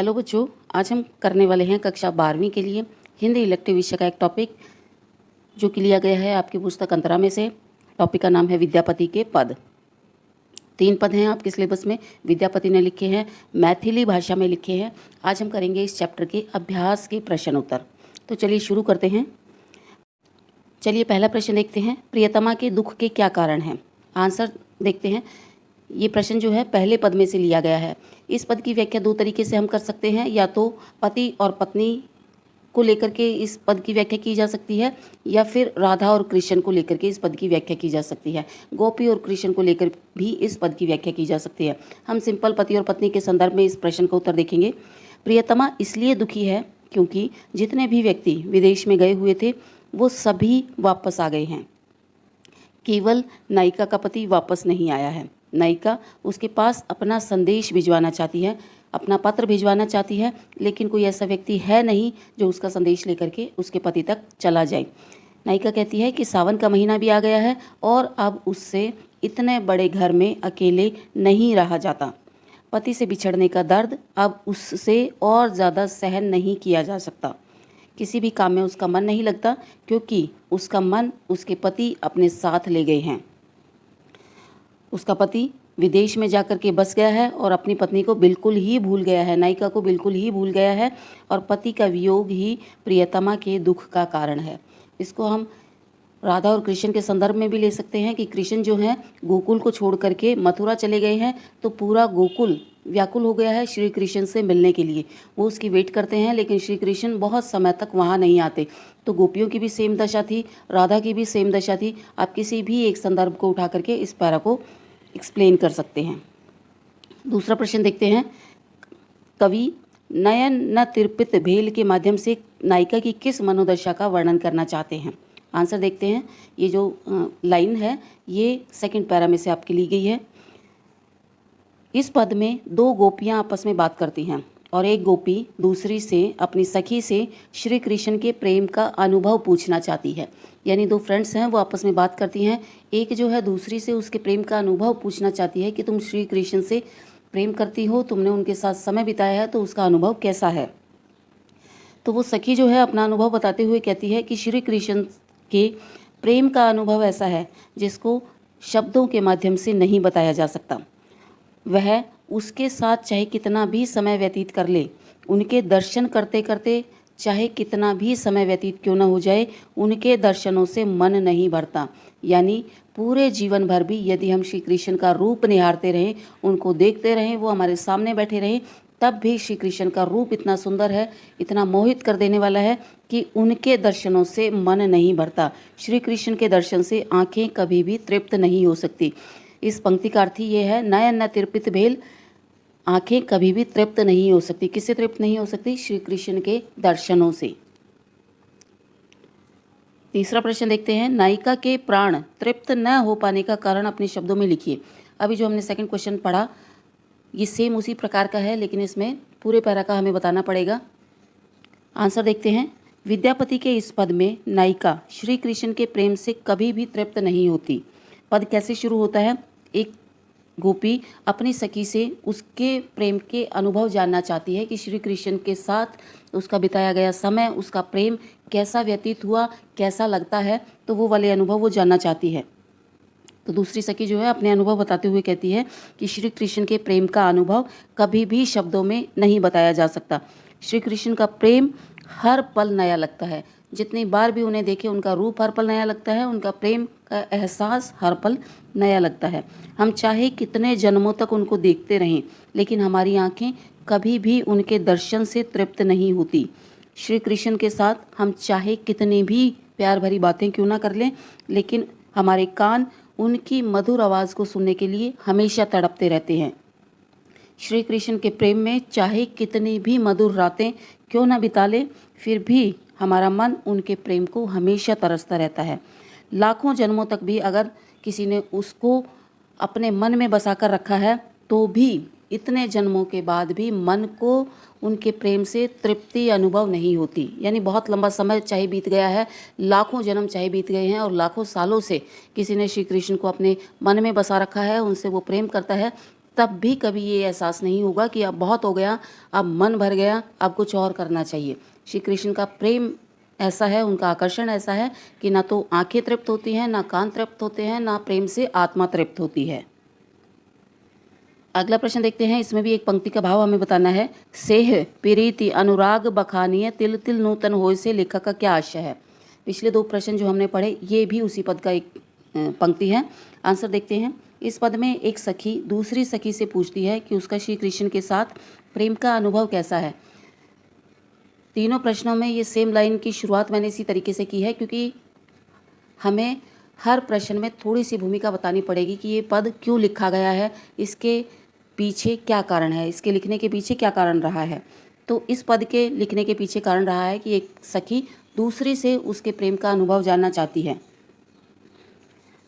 Hello बच्चों, आज हम करने वाले हैं कक्षा 12वीं के लिए हिंदी इलेक्टिव विषय का एक टॉपिक जो कि लिया गया है आपकी पुस्तक अंतरा में से। टॉपिक का नाम है विद्यापति के पद। 3 पद हैं आपके सिलेबस में, विद्यापति ने लिखे हैं, मैथिली भाषा में लिखे हैं। आज हम करेंगे इस चैप्टर के अभ्यास के प्रश्न उत्तर। तो चलिए शुरू करते हैं। चलिए पहला प्रश्न देखते हैं, प्रियतमा के दुख के क्या कारण हैं। आंसर देखते हैं। ये प्रश्न जो है पहले पद में से लिया गया है। इस पद की व्याख्या 2 तरीके से हम कर सकते हैं, या तो पति और पत्नी को लेकर के इस पद की व्याख्या की जा सकती है, या फिर राधा और कृष्ण को लेकर के इस पद की व्याख्या की जा सकती है। गोपी और कृष्ण को लेकर भी इस पद की व्याख्या की जा सकती है। हम सिंपल पति और पत्नी के संदर्भ में इस प्रश्न का उत्तर देखेंगे। प्रियतमा इसलिए दुखी है क्योंकि जितने भी व्यक्ति विदेश में गए हुए थे वो सभी वापस आ गए हैं, केवल नायिका का पति वापस नहीं आया है। नायिका उसके पास अपना संदेश भिजवाना चाहती है, अपना पत्र भिजवाना चाहती है, लेकिन कोई ऐसा व्यक्ति है नहीं जो उसका संदेश लेकर के उसके पति तक चला जाए। नायिका कहती है कि सावन का महीना भी आ गया है और अब उससे इतने बड़े घर में अकेले नहीं रहा जाता। पति से बिछड़ने का दर्द अब उससे और ज़्यादा सहन नहीं किया जा सकता। किसी भी काम में उसका मन नहीं लगता क्योंकि उसका मन उसके पति अपने साथ ले गए हैं। उसका पति विदेश में जाकर के बस गया है और अपनी पत्नी को बिल्कुल ही भूल गया है, नायिका को बिल्कुल ही भूल गया है, और पति का वियोग ही प्रियतमा के दुख का कारण है। इसको हम राधा और कृष्ण के संदर्भ में भी ले सकते हैं कि कृष्ण जो है गोकुल को छोड़ करके मथुरा चले गए हैं, तो पूरा गोकुल व्याकुल हो गया है श्री कृष्ण से मिलने के लिए। वो उसकी वेट करते हैं, लेकिन श्री कृष्ण बहुत समय तक वहाँ नहीं आते। तो गोपियों की भी सेम दशा थी, राधा की भी सेम दशा थी। आप किसी भी एक संदर्भ को उठा करके इस पैरा को एक्सप्लेन कर सकते हैं। दूसरा प्रश्न देखते हैं, कवि नयन न तिरपित भेल के माध्यम से नायिका की किस मनोदशा का वर्णन करना चाहते हैं। आंसर देखते हैं। ये जो लाइन है ये सेकंड पैरा में से आपकी ली गई है। इस पद में 2 गोपियां आपस में बात करती हैं और एक गोपी दूसरी से, अपनी सखी से श्री कृष्ण के प्रेम का अनुभव पूछना चाहती है। यानी 2 फ्रेंड्स हैं, वो आपस में बात करती हैं। एक जो है दूसरी से उसके प्रेम का अनुभव पूछना चाहती है कि तुम श्री कृष्ण से प्रेम करती हो, तुमने उनके साथ समय बिताया है, तो उसका अनुभव कैसा है। तो वो सखी जो है अपना अनुभव बताते हुए कहती है कि श्री कृष्ण के प्रेम का अनुभव ऐसा है जिसको शब्दों के माध्यम से नहीं बताया जा सकता। वह उसके साथ चाहे कितना भी समय व्यतीत कर ले, उनके दर्शन करते करते चाहे कितना भी समय व्यतीत क्यों न हो जाए, उनके दर्शनों से मन नहीं भरता। यानी पूरे जीवन भर भी यदि हम श्री कृष्ण का रूप निहारते रहें, उनको देखते रहें, वो हमारे सामने बैठे रहें, तब भी श्री कृष्ण का रूप इतना सुंदर है, इतना मोहित कर देने वाला है कि उनके दर्शनों से मन नहीं भरता। श्री कृष्ण के दर्शन से आँखें कभी भी तृप्त नहीं हो सकती। इस पंक्ति का अर्थ ये है, नयन न तिरपित भेल, आंखें कभी भी तृप्त नहीं हो सकती। किससे तृप्त नहीं हो सकती? श्री कृष्ण के दर्शनों से। तीसरा प्रश्न देखते हैं, नायिका के प्राण तृप्त न हो पाने का कारण अपने शब्दों में लिखिए। अभी जो हमने सेकंड क्वेश्चन पढ़ा ये सेम उसी प्रकार का है, लेकिन इसमें पूरे पैरा का हमें बताना पड़ेगा। आंसर देखते हैं। विद्यापति के इस पद में नायिका श्री कृष्ण के प्रेम से कभी भी तृप्त नहीं होती। पद कैसे शुरू होता है? एक गोपी अपनी सखी से उसके प्रेम के अनुभव जानना चाहती है कि श्री कृष्ण के साथ उसका बिताया गया समय, उसका प्रेम कैसा व्यतीत हुआ, कैसा लगता है, तो वो वाले अनुभव वो जानना चाहती है। तो दूसरी सखी जो है अपने अनुभव बताते हुए कहती है कि श्री कृष्ण के प्रेम का अनुभव कभी भी शब्दों में नहीं बताया जा सकता। श्री कृष्ण का प्रेम हर पल नया लगता है। जितनी बार भी उन्हें देखे उनका रूप हर पल नया लगता है, उनका प्रेम का एहसास हर पल नया लगता है। हम चाहे कितने जन्मों तक उनको देखते रहें, लेकिन हमारी आंखें कभी भी उनके दर्शन से तृप्त नहीं होती। श्री कृष्ण के साथ हम चाहे कितनी भी प्यार भरी बातें क्यों ना कर लें, लेकिन हमारे कान उनकी मधुर आवाज़ को सुनने के लिए हमेशा तड़पते रहते हैं। श्री कृष्ण के प्रेम में चाहे कितनी भी मधुर रातें क्यों ना बिता ले, फिर भी हमारा मन उनके प्रेम को हमेशा तरसता रहता है। लाखों जन्मों तक भी अगर किसी ने उसको अपने मन में बसा कर रखा है, तो भी इतने जन्मों के बाद भी मन को उनके प्रेम से तृप्ति अनुभव नहीं होती। यानी बहुत लंबा समय चाहे बीत गया है, लाखों जन्म चाहे बीत गए हैं और लाखों सालों से किसी ने श्री कृष्ण को अपने मन में बसा रखा है, उनसे वो प्रेम करता है, तब भी कभी ये एहसास नहीं होगा कि अब बहुत हो गया, अब मन भर गया, अब कुछ और करना चाहिए। श्री कृष्ण का प्रेम ऐसा है, उनका आकर्षण ऐसा है कि ना तो आंखें तृप्त होती हैं, ना कान तृप्त होते हैं, ना प्रेम से आत्मा तृप्त होती है। अगला प्रश्न देखते हैं। इसमें भी एक पंक्ति का भाव हमें बताना है। सेह प्रीति अनुराग बखानिय तिल तिल नूतन होय से लेखक का क्या आशय है। पिछले दो प्रश्न जो हमने पढ़े ये भी उसी पद का एक पंक्ति है। आंसर देखते हैं। इस पद में एक सखी दूसरी सखी से पूछती है कि उसका श्री कृष्ण के साथ प्रेम का अनुभव कैसा है। तीनों प्रश्नों में ये सेम लाइन की शुरुआत मैंने इसी तरीके से की है, क्योंकि हमें हर प्रश्न में थोड़ी सी भूमिका बतानी पड़ेगी कि ये पद क्यों लिखा गया है, इसके पीछे क्या कारण है, इसके लिखने के पीछे क्या कारण रहा है। तो इस पद के लिखने के पीछे कारण रहा है कि एक सखी दूसरी से उसके प्रेम का अनुभव जानना चाहती है।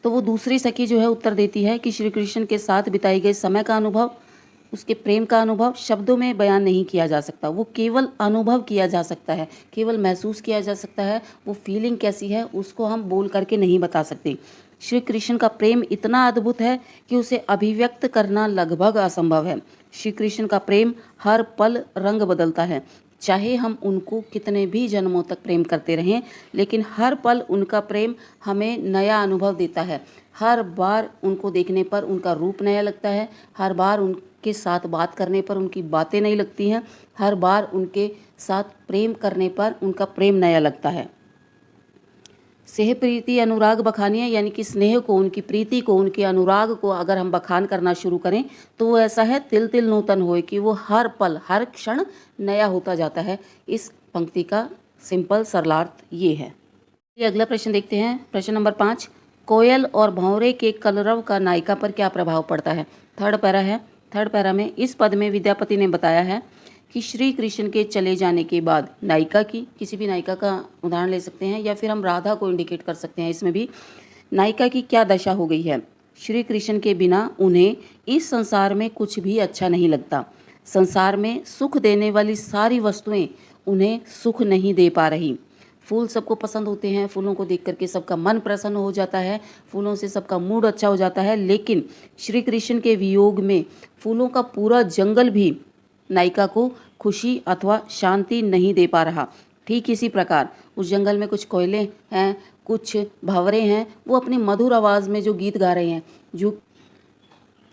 तो वो दूसरी सखी जो है उत्तर देती है कि श्री कृष्ण के साथ बिताए गए समय का अनुभव, उसके प्रेम का अनुभव शब्दों में बयान नहीं किया जा सकता, वो केवल अनुभव किया जा सकता है, केवल महसूस किया जा सकता है। वो फीलिंग कैसी है उसको हम बोल करके नहीं बता सकते। श्री कृष्ण का प्रेम इतना अद्भुत है कि उसे अभिव्यक्त करना लगभग असंभव है। श्री कृष्ण का प्रेम हर पल रंग बदलता है। चाहे हम उनको कितने भी जन्मों तक प्रेम करते रहें, लेकिन हर पल उनका प्रेम हमें नया अनुभव देता है। हर बार उनको देखने पर उनका रूप नया लगता है, हर बार उनके साथ बात करने पर उनकी बातें नई लगती हैं, हर बार उनके साथ प्रेम करने पर उनका प्रेम नया लगता है। सेह प्रीति अनुराग बखानिया, यानी कि स्नेह को, उनकी प्रीति को, उनके अनुराग को अगर हम बखान करना शुरू करें तो वो ऐसा है तिल तिल नूतन होए, कि वो हर पल हर क्षण नया होता जाता है। इस पंक्ति का सिंपल सरलार्थ ये है। ये अगला प्रश्न देखते हैं। प्रश्न नंबर 5। कोयल और भंवरे के कलरव का नायिका पर क्या प्रभाव पड़ता है। थर्ड पैरा है। थर्ड पैरा में इस पद में विद्यापति ने बताया है कि श्री कृष्ण के चले जाने के बाद नायिका की, किसी भी नायिका का उदाहरण ले सकते हैं या फिर हम राधा को इंडिकेट कर सकते हैं, इसमें भी नायिका की क्या दशा हो गई है। श्री कृष्ण के बिना उन्हें इस संसार में कुछ भी अच्छा नहीं लगता। संसार में सुख देने वाली सारी वस्तुएं उन्हें सुख नहीं दे पा रही। फूल सबको पसंद होते हैं, फूलों को देख करके सबका मन प्रसन्न हो जाता है, फूलों से सबका मूड अच्छा हो जाता है, लेकिन श्री कृष्ण के वियोग में फूलों का पूरा जंगल भी नायिका को खुशी अथवा शांति नहीं दे पा रहा। ठीक इसी प्रकार उस जंगल में कुछ कोयले हैं, कुछ भंवरे हैं, वो अपनी मधुर आवाज़ में जो गीत गा रहे हैं,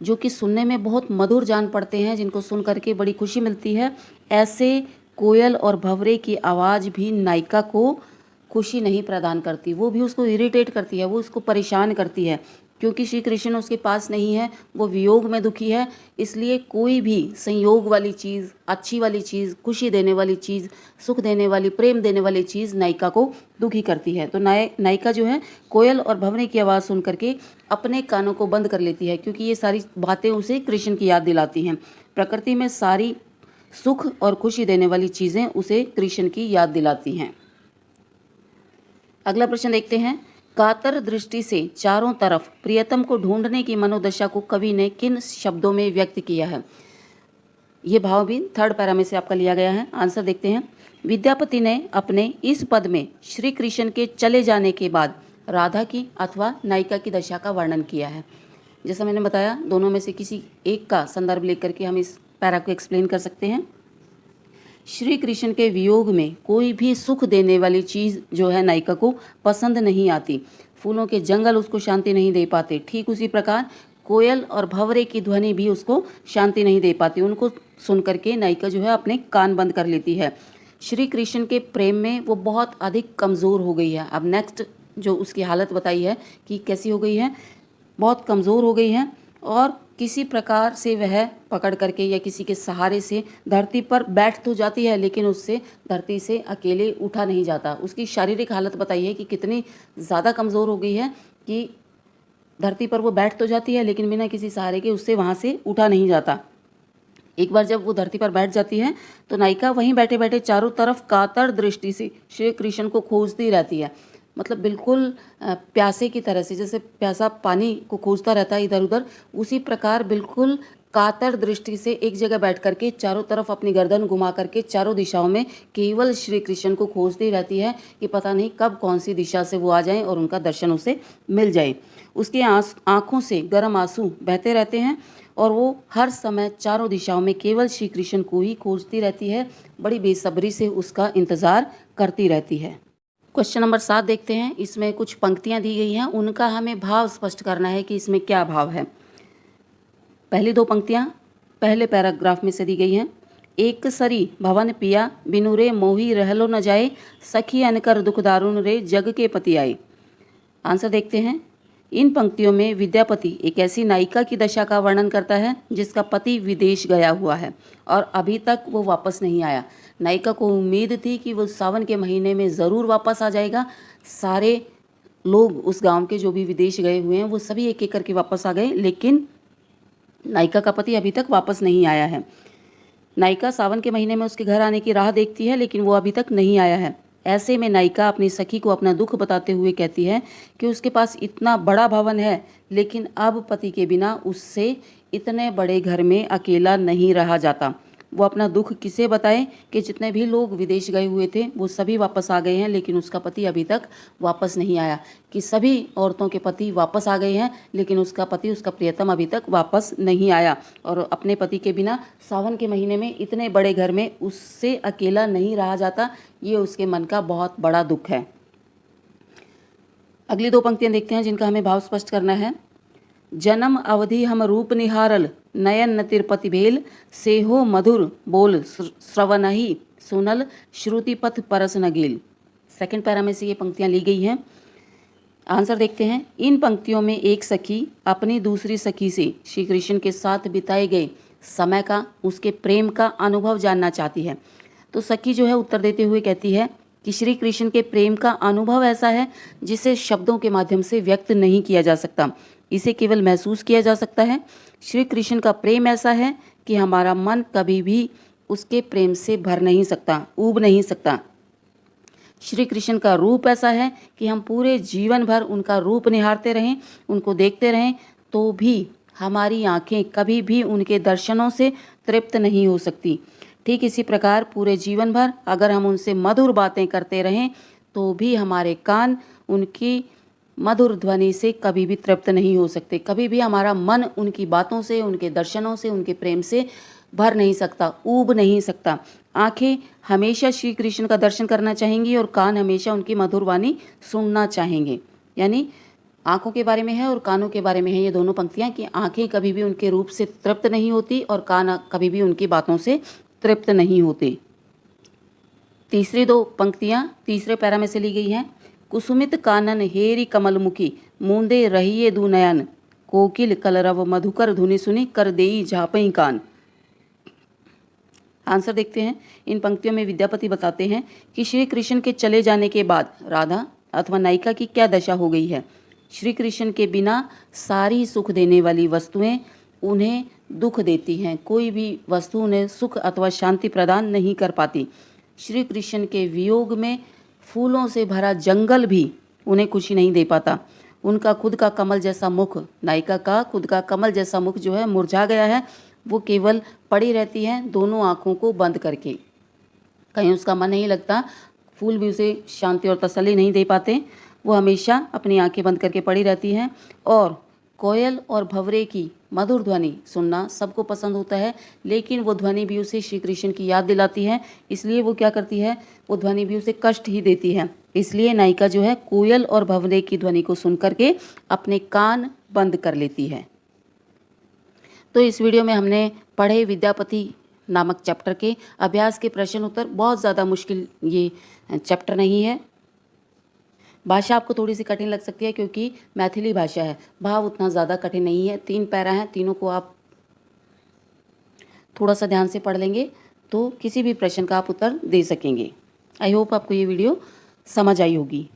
जो कि सुनने में बहुत मधुर जान पड़ते हैं, जिनको सुन करके बड़ी खुशी मिलती है। ऐसे कोयल और भंवरे की आवाज़ भी नायिका को खुशी नहीं प्रदान करती, वो भी उसको इरिटेट करती है, वो उसको परेशान करती है, क्योंकि श्री कृष्ण उसके पास नहीं है, वो वियोग में दुखी है। इसलिए कोई भी संयोग वाली चीज़, अच्छी वाली चीज़, खुशी देने वाली चीज़, सुख देने वाली, प्रेम देने वाली चीज़ नायिका को दुखी करती है। तो नायिका जो है कोयल और भंवरे की आवाज़ सुन करके अपने कानों को बंद कर लेती है, क्योंकि ये सारी बातें उसे कृष्ण की याद दिलाती हैं। प्रकृति में सारी सुख और खुशी देने वाली चीज़ें उसे कृष्ण की याद दिलाती हैं। अगला प्रश्न देखते हैं। कातर दृष्टि से चारों तरफ प्रियतम को ढूंढने की मनोदशा को कवि ने किन शब्दों में व्यक्त किया है। ये भाव भी थर्ड पैरा में से आपका लिया गया है। आंसर देखते हैं। विद्यापति ने अपने इस पद में श्री कृष्ण के चले जाने के बाद राधा की अथवा नायिका की दशा का वर्णन किया है। जैसा मैंने बताया, दोनों में से किसी एक का संदर्भ लेकर के हम इस पैरा को एक्सप्लेन कर सकते हैं। श्री कृष्ण के वियोग में कोई भी सुख देने वाली चीज़ जो है नायिका को पसंद नहीं आती। फूलों के जंगल उसको शांति नहीं दे पाते। ठीक उसी प्रकार कोयल और भंवरे की ध्वनि भी उसको शांति नहीं दे पाती। उनको सुन करके नायिका जो है अपने कान बंद कर लेती है। श्री कृष्ण के प्रेम में वो बहुत अधिक कमज़ोर हो गई है। अब नेक्स्ट जो उसकी हालत बताई है कि कैसी हो गई है, बहुत कमज़ोर हो गई है, और किसी प्रकार से वह पकड़ करके या किसी के सहारे से धरती पर बैठ तो जाती है, लेकिन उससे धरती से अकेले उठा नहीं जाता। उसकी शारीरिक हालत बताइए कि कितनी ज़्यादा कमज़ोर हो गई है कि धरती पर वो बैठ तो जाती है, लेकिन बिना किसी सहारे के उससे वहाँ से उठा नहीं जाता। एक बार जब वो धरती पर बैठ जाती है तो नायिका वहीं बैठे बैठे चारों तरफ कातर दृष्टि से श्री कृष्ण को खोजती रहती है। मतलब बिल्कुल प्यासे की तरह से, जैसे प्यासा पानी को खोजता रहता है इधर उधर, उसी प्रकार बिल्कुल कातर दृष्टि से एक जगह बैठ करके चारों तरफ अपनी गर्दन घुमा करके चारों दिशाओं में केवल श्री कृष्ण को खोजती रहती है कि पता नहीं कब कौन सी दिशा से वो आ जाएं और उनका दर्शन उसे मिल जाए। उसकी आंखों से गर्म आंसू बहते रहते हैं और वो हर समय चारों दिशाओं में केवल श्री कृष्ण को ही खोजती रहती है, बड़ी बेसब्री से उसका इंतज़ार करती रहती है। क्वेश्चन नंबर 7 देखते हैं। इसमें कुछ पंक्तियां दी गई हैं, उनका हमें भाव स्पष्ट करना है कि इसमें क्या भाव है। पहली 2 पंक्तियां पहले पैराग्राफ में से दी गई हैं। एक सरी भवन पिया बिनु रे मोही रहलो न जाए, सखी अनकर दुख दारुण रे जग के पति आए। आंसर देखते हैं। इन पंक्तियों में विद्यापति एक ऐसी नायिका की दशा का वर्णन करता है जिसका पति विदेश गया हुआ है और अभी तक वो वापस नहीं आया। नायिका को उम्मीद थी कि वो सावन के महीने में ज़रूर वापस आ जाएगा। सारे लोग उस गांव के जो भी विदेश गए हुए हैं वो सभी एक एक करके वापस आ गए, लेकिन नायिका का पति अभी तक वापस नहीं आया है। नायिका सावन के महीने में उसके घर आने की राह देखती है, लेकिन वो अभी तक नहीं आया है। ऐसे में नायिका अपनी सखी को अपना दुख बताते हुए कहती है कि उसके पास इतना बड़ा भवन है, लेकिन अब पति के बिना उससे इतने बड़े घर में अकेला नहीं रहा जाता। वो अपना दुख किसे बताए कि जितने भी लोग विदेश गए हुए थे वो सभी वापस आ गए हैं, लेकिन उसका पति अभी तक वापस नहीं आया। कि सभी औरतों के पति वापस आ गए हैं, लेकिन उसका पति, उसका प्रियतम अभी तक वापस नहीं आया और अपने पति के बिना सावन के महीने में इतने बड़े घर में उससे अकेला नहीं रहा जाता। ये उसके मन का बहुत बड़ा दुख है। अगली 2 पंक्तियां देखते हैं जिनका हमें भाव स्पष्ट करना है। जन्म अवधि हम रूप निहारल, नयन न तिरपति भेल, सेहो मधुर बोल श्रवणहि सुनल, श्रुति पथ परस न गेल। सेकंड पैरा में से ये पंक्तियां ली गई हैं। आंसर देखते हैं। इन पंक्तियों में एक सखी अपनी दूसरी सखी से श्री कृष्ण के साथ बिताए गए समय का, उसके प्रेम का अनुभव जानना चाहती है। तो सखी जो है उत्तर देते हुए कहती है कि श्री कृष्ण के प्रेम का अनुभव ऐसा है जिसे शब्दों के माध्यम से व्यक्त नहीं किया जा सकता, इसे केवल महसूस किया जा सकता है। श्री कृष्ण का प्रेम ऐसा है कि हमारा मन कभी भी उसके प्रेम से भर नहीं सकता, ऊब नहीं सकता। श्री कृष्ण का रूप ऐसा है कि हम पूरे जीवन भर उनका रूप निहारते रहें, उनको देखते रहें, तो भी हमारी आंखें कभी भी उनके दर्शनों से तृप्त नहीं हो सकती। ठीक इसी प्रकार पूरे जीवन भर अगर हम उनसे मधुर बातें करते रहें तो भी हमारे कान उनकी मधुर ध्वनि से कभी भी तृप्त नहीं हो सकते। कभी भी हमारा मन उनकी बातों से, उनके दर्शनों से, उनके प्रेम से भर नहीं सकता, ऊब नहीं सकता। आंखें हमेशा श्री कृष्ण का दर्शन करना चाहेंगी और कान हमेशा उनकी मधुर वाणी सुनना चाहेंगे। यानी आंखों के बारे में है और कानों के बारे में है ये दोनों पंक्तियां कि आंखें कभी भी उनके रूप से तृप्त नहीं होती और कान कभी भी उनकी बातों से तृप्त नहीं होते। तीसरी 2 पंक्तियां तीसरे पैरा में से ली गई हैं। कुसुमित कानन हेरी कमलमुखी, मूंदे रहिए दू नयन, कोकिल कलरव मधुकर धुनि सुनी, कर देई झापई कान। आंसर देखते हैं। इन पंक्तियों में विद्यापति बताते हैं कि श्री कृष्ण के चले जाने के बाद राधा अथवा नायिका की क्या दशा हो गई है। श्री कृष्ण के बिना सारी सुख देने वाली वस्तुएं उन्हें दुख देती हैं। कोई भी वस्तु उन्हें सुख अथवा शांति प्रदान नहीं कर पाती। श्री कृष्ण के वियोग में फूलों से भरा जंगल भी उन्हें खुशी नहीं दे पाता। उनका खुद का कमल जैसा मुख, नायिका का खुद का कमल जैसा मुख जो है मुरझा गया है। वो केवल पड़ी रहती है दोनों आँखों को बंद करके, कहीं उसका मन नहीं लगता। फूल भी उसे शांति और तसल्ली नहीं दे पाते। वो हमेशा अपनी आंखें बंद करके पड़ी रहती हैं। और कोयल और भंवरे की मधुर ध्वनि सुनना सबको पसंद होता है, लेकिन वो ध्वनि भी उसे श्री कृष्ण की याद दिलाती है। इसलिए वो क्या करती है, वो ध्वनि भी उसे कष्ट ही देती है। इसलिए नायिका जो है कोयल और भंवरे की ध्वनि को सुन करके अपने कान बंद कर लेती है। तो इस वीडियो में हमने पढ़े विद्यापति नामक चैप्टर के अभ्यास के प्रश्न उत्तर। बहुत ज़्यादा मुश्किल ये चैप्टर नहीं है। भाषा आपको थोड़ी सी कठिन लग सकती है क्योंकि मैथिली भाषा है। भाव उतना ज़्यादा कठिन नहीं है। 3 पैरा हैं, तीनों को आप थोड़ा सा ध्यान से पढ़ लेंगे तो किसी भी प्रश्न का आप उत्तर दे सकेंगे। आई होप आपको ये वीडियो समझ आई होगी।